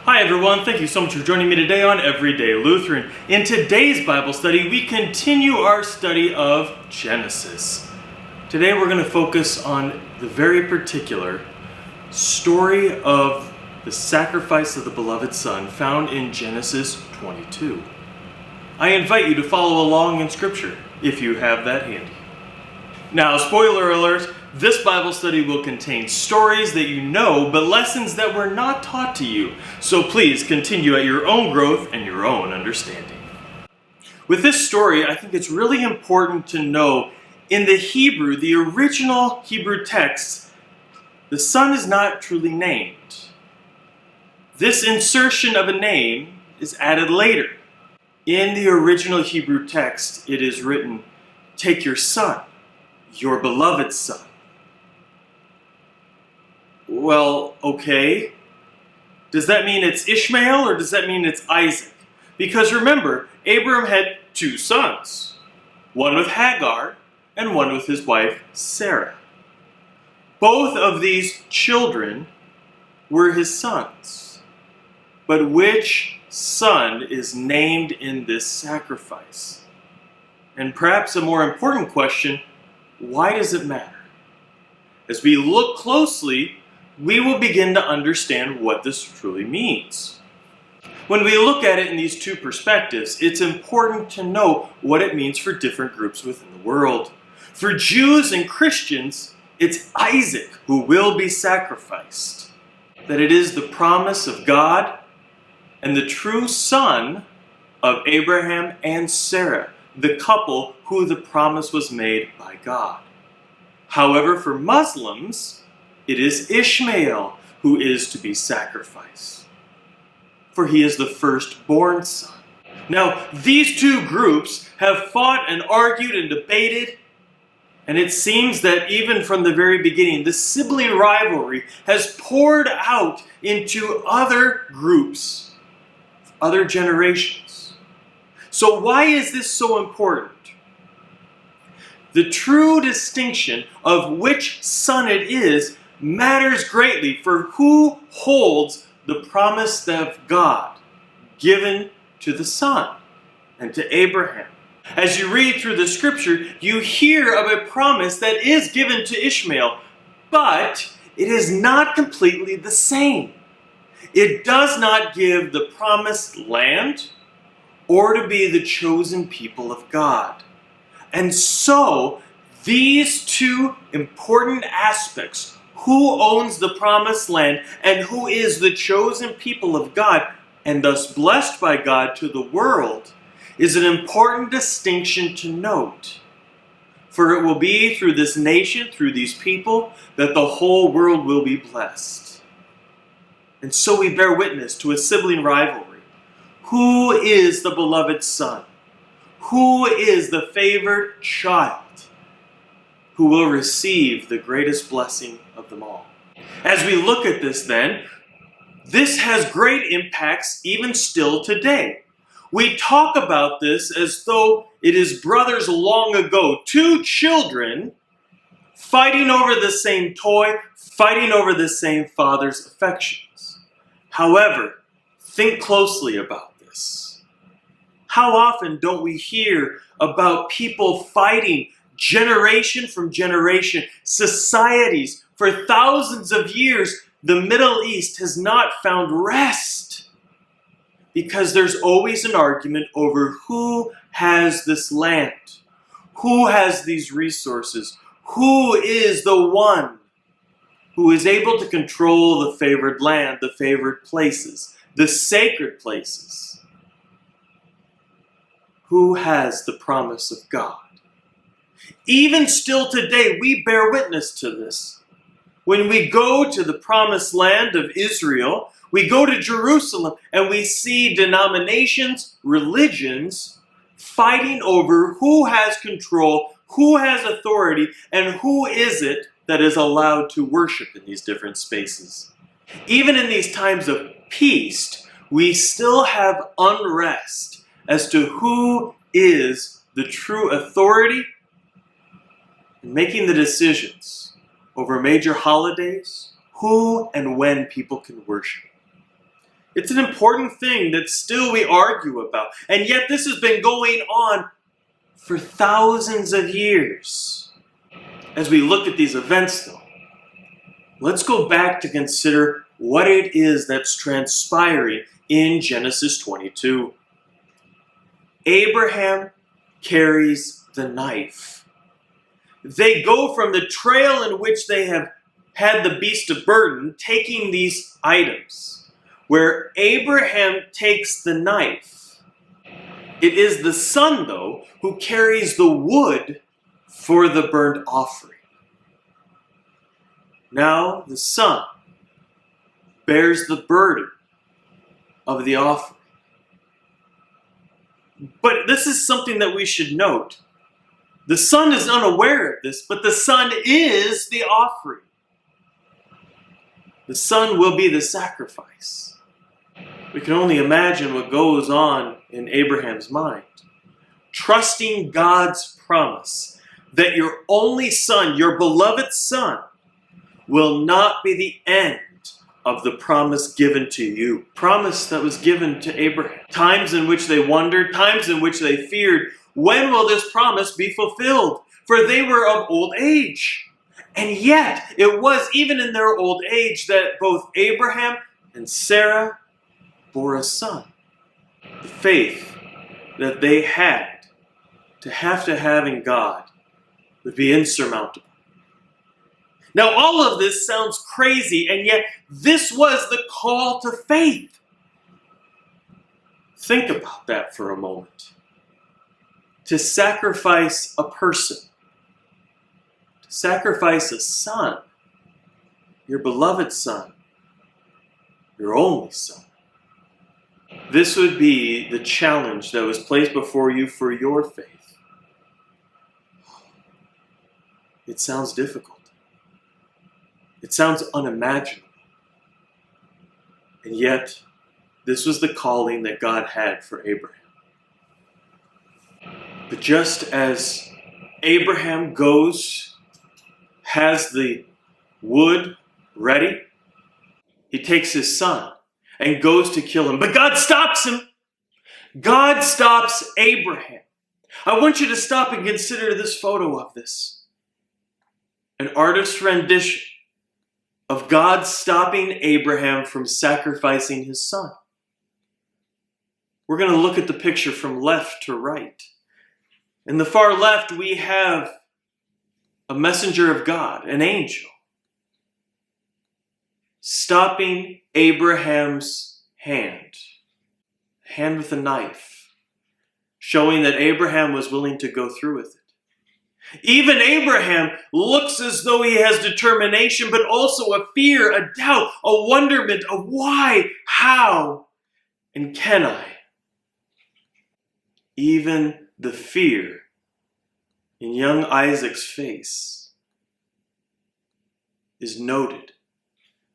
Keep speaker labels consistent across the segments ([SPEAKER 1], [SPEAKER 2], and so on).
[SPEAKER 1] Hi everyone, thank you so much for joining me today on Everyday Lutheran. In today's Bible study, we continue our study of Genesis. Today we're going to focus on the very particular story of the sacrifice of the beloved Son found in Genesis 22. I invite you to follow along in Scripture if you have that handy. Now, spoiler alert, this Bible study will contain stories that you know, but lessons that were not taught to you. So please continue at your own growth and your own understanding. With this story, I think it's really important to know in the Hebrew, the original Hebrew text, the son is not truly named. This insertion of a name is added later. In the original Hebrew text, it is written, "Take your son, your beloved son." Well, okay. Does that mean it's Ishmael or does that mean it's Isaac? Because remember, Abram had two sons, one with Hagar and one with his wife Sarah. Both of these children were his sons. But which son is named in this sacrifice? And perhaps a more important question, why does it matter? As we look closely, we will begin to understand what this truly means. When we look at it in these two perspectives, it's important to know what it means for different groups within the world. For Jews and Christians, it's Isaac who will be sacrificed. That it is the promise of God and the true son of Abraham and Sarah, the couple who the promise was made by God. However, for Muslims, it is Ishmael who is to be sacrificed, for he is the firstborn son. Now, these two groups have fought and argued and debated, and it seems that even from the very beginning, the sibling rivalry has poured out into other groups, other generations. So why is this so important? The true distinction of which son it is matters greatly for who holds the promise of God given to the son and to Abraham. As you read through the scripture, you hear of a promise that is given to Ishmael, but it is not completely the same. It does not give the promised land or to be the chosen people of God. And so, these two important aspects, who owns the promised land and who is the chosen people of God, and thus blessed by God to the world, is an important distinction to note. For it will be through this nation, through these people, that the whole world will be blessed. And so we bear witness to a sibling rivalry. Who is the beloved son? Who is the favored child who will receive the greatest blessing of them all? As we look at this then, this has great impacts even still today. We talk about this as though it is brothers long ago, two children fighting over the same toy, fighting over the same father's affections. However, think closely about this. How often don't we hear about people fighting generation from generation, societies? For thousands of years, the Middle East has not found rest because there's always an argument over who has this land, who has these resources, who is the one who is able to control the favored land, the favored places, the sacred places. Who has the promise of God? Even still today, we bear witness to this. When we go to the promised land of Israel, we go to Jerusalem and we see denominations, religions, fighting over who has control, who has authority, and who is it that is allowed to worship in these different spaces. Even in these times of peace, we still have unrest as to who is the true authority in making the decisions over major holidays, who and when people can worship. It's an important thing that still we argue about. And yet this has been going on for thousands of years. As we look at these events, though, let's go back to consider what it is that's transpiring in Genesis 22. Abraham carries the knife. They go from the trail in which they have had the beast of burden, taking these items, where Abraham takes the knife. It is the son, though, who carries the wood for the burnt offering. Now the son bears the burden of the offering. But this is something that we should note. The son is unaware of this, but the son is the offering. The son will be the sacrifice. We can only imagine what goes on in Abraham's mind. Trusting God's promise that your only son, your beloved son, will not be the end of the promise given to you. Promise that was given to Abraham. Times in which they wondered, times in which they feared, when will this promise be fulfilled? For they were of old age. And yet, it was even in their old age that both Abraham and Sarah bore a son. The faith that they had to have in God would be insurmountable. Now, all of this sounds crazy, and yet this was the call to faith. Think about that for a moment. To sacrifice a person, to sacrifice a son, your beloved son, your only son. This would be the challenge that was placed before you for your faith. It sounds difficult. It sounds unimaginable. And yet, this was the calling that God had for Abraham. But just as Abraham goes, has the wood ready, he takes his son and goes to kill him. But God stops him. God stops Abraham. I want you to stop and consider this photo of this. An artist's rendition of God stopping Abraham from sacrificing his son. We're going to look at the picture from left to right. In the far left, we have a messenger of God, an angel, stopping Abraham's hand with a knife, showing that Abraham was willing to go through with it. Even Abraham looks as though he has determination, but also a fear, a doubt, a wonderment, a why, how, and can I? Even the fear in young Isaac's face is noted,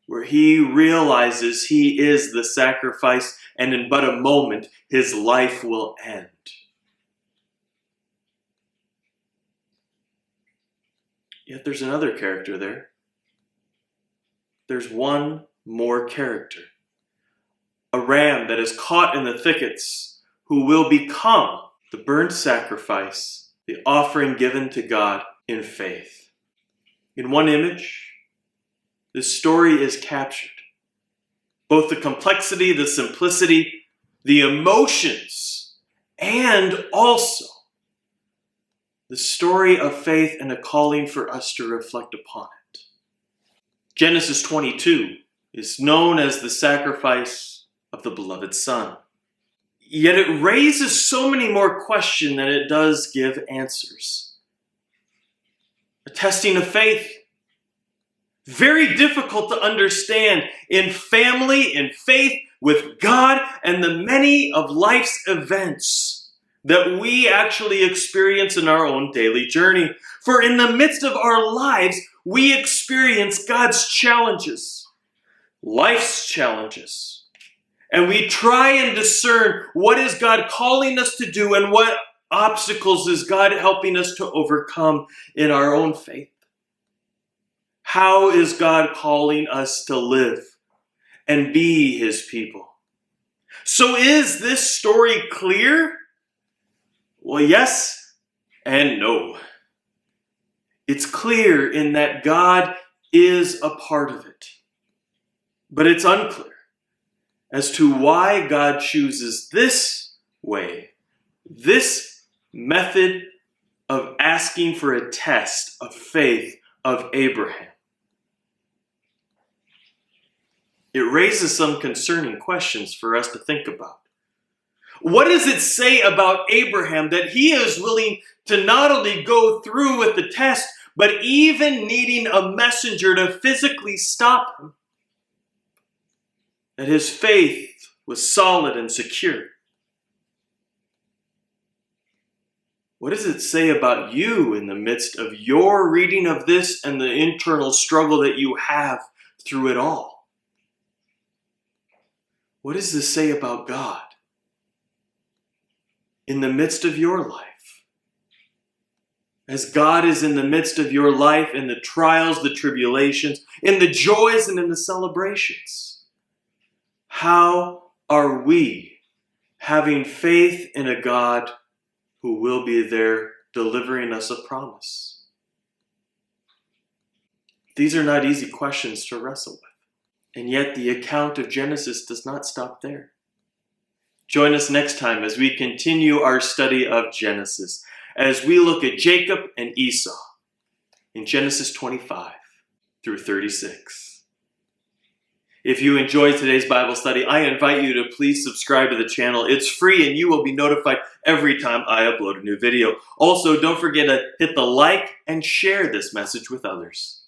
[SPEAKER 1] where he realizes he is the sacrifice, and in but a moment his life will end. Yet there's another character there. There's one more character. A ram that is caught in the thickets, who will become the burnt sacrifice, the offering given to God in faith. In one image, this story is captured. Both the complexity, the simplicity, the emotions, and also the story of faith and a calling for us to reflect upon it. Genesis 22 is known as the sacrifice of the beloved son. Yet it raises so many more questions than it does give answers. A testing of faith. Very difficult to understand in family, in faith, with God, and the many of life's events that we actually experience in our own daily journey. For in the midst of our lives, we experience God's challenges, life's challenges. And we try and discern what is God calling us to do and what obstacles is God helping us to overcome in our own faith. How is God calling us to live and be His people? So is this story clear? Well, yes and no. It's clear in that God is a part of it. But it's unclear as to why God chooses this way, this method of asking for a test of faith of Abraham. It raises some concerning questions for us to think about. What does it say about Abraham that he is willing to not only go through with the test, but even needing a messenger to physically stop him? That his faith was solid and secure. What does it say about you in the midst of your reading of this and the internal struggle that you have through it all? What does this say about God in the midst of your life? As God is in the midst of your life, in the trials, the tribulations, in the joys and in the celebrations, how are we having faith in a God who will be there delivering us a promise? These are not easy questions to wrestle with. And yet the account of Genesis does not stop there. Join us next time as we continue our study of Genesis, as we look at Jacob and Esau in Genesis 25 through 36. If you enjoyed today's Bible study, I invite you to please subscribe to the channel. It's free and you will be notified every time I upload a new video. Also, don't forget to hit the like and share this message with others.